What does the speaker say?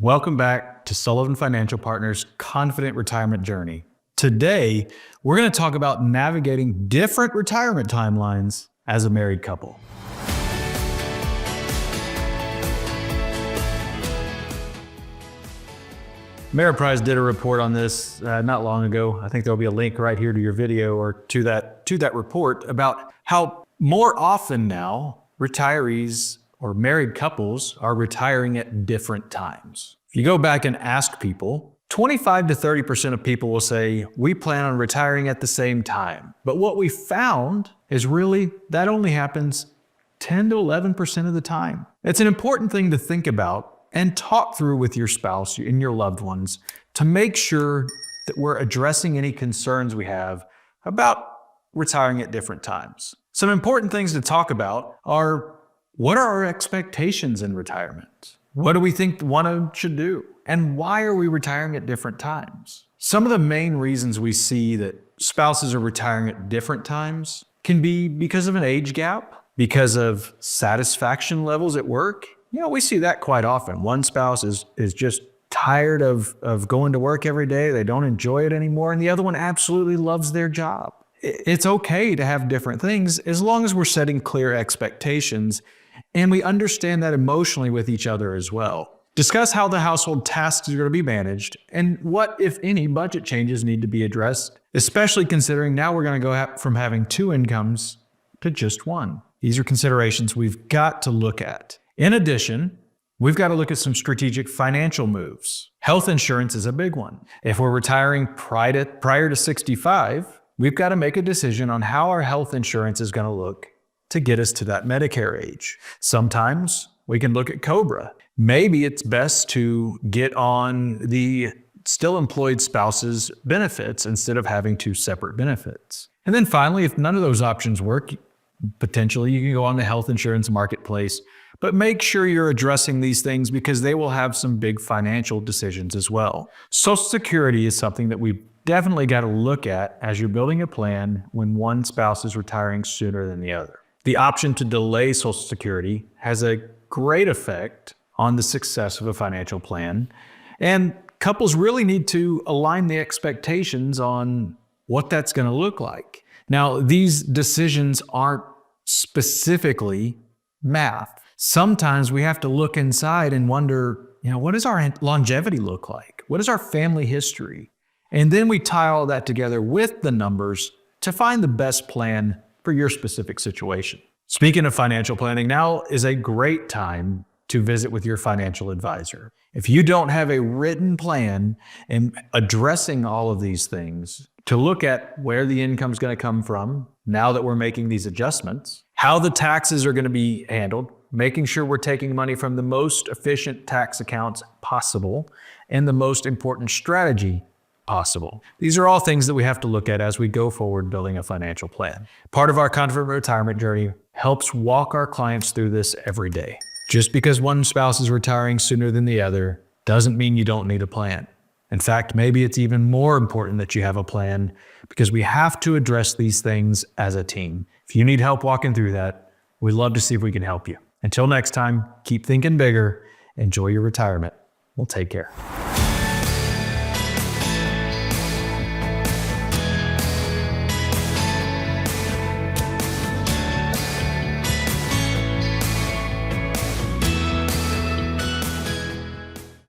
Welcome back to Sullivan Financial Partners' Confident Retirement Journey. Today, we're going to talk about navigating different retirement timelines as a married couple. Ameriprise did a report on this not long ago. I think there'll be a link right here to your video or to that report about how more often now retirees or married couples are retiring at different times. If you go back and ask people, 25 to 30% of people will say, we plan on retiring at the same time. But what we found is really that only happens 10 to 11% of the time. It's an important thing to think about and talk through with your spouse and your loved ones to make sure that we're addressing any concerns we have about retiring at different times. Some important things to talk about are, what are our expectations in retirement? What do we think one should do? And why are we retiring at different times? Some of the main reasons we see that spouses are retiring at different times can be because of an age gap, because of satisfaction levels at work. We see that quite often. One spouse is just tired of going to work every day. They don't enjoy it anymore. And the other one absolutely loves their job. It's okay to have different things as long as we're setting clear expectations and we understand that emotionally with each other as well. Discuss how the household tasks are going to be managed and what, if any, budget changes need to be addressed, especially considering now we're going to go from having two incomes to just one. These are considerations we've got to look at. In addition, we've got to look at some strategic financial moves. Health insurance is a big one. If we're retiring prior to 65, we've got to make a decision on how our health insurance is going to look to get us to that Medicare age. Sometimes we can look at COBRA. Maybe it's best to get on the still employed spouse's benefits instead of having two separate benefits. And then finally, if none of those options work, potentially you can go on the health insurance marketplace, but make sure you're addressing these things because they will have some big financial decisions as well. Social Security is something that we've definitely got to look at as you're building a plan when one spouse is retiring sooner than the other. The option to delay Social Security has a great effect on the success of a financial plan, and couples really need to align the expectations on what that's going to look like. Now, these decisions aren't specifically math. Sometimes we have to look inside and wonder, what does our longevity look like? What is our family history? And then we tie all that together with the numbers to find the best plan for your specific situation. Speaking of financial planning, now is a great time to visit with your financial advisor. If you don't have a written plan in addressing all of these things, to look at where the income is going to come from now that we're making these adjustments, how the taxes are going to be handled, making sure we're taking money from the most efficient tax accounts possible, and the most important strategy possible. These are all things that we have to look at as we go forward building a financial plan. Part of our Confident Retirement Journey helps walk our clients through this every day. Just because one spouse is retiring sooner than the other doesn't mean you don't need a plan. In fact, maybe it's even more important that you have a plan because we have to address these things as a team. If you need help walking through that, we'd love to see if we can help you. Until next time, keep thinking bigger. Enjoy your retirement. We'll take care.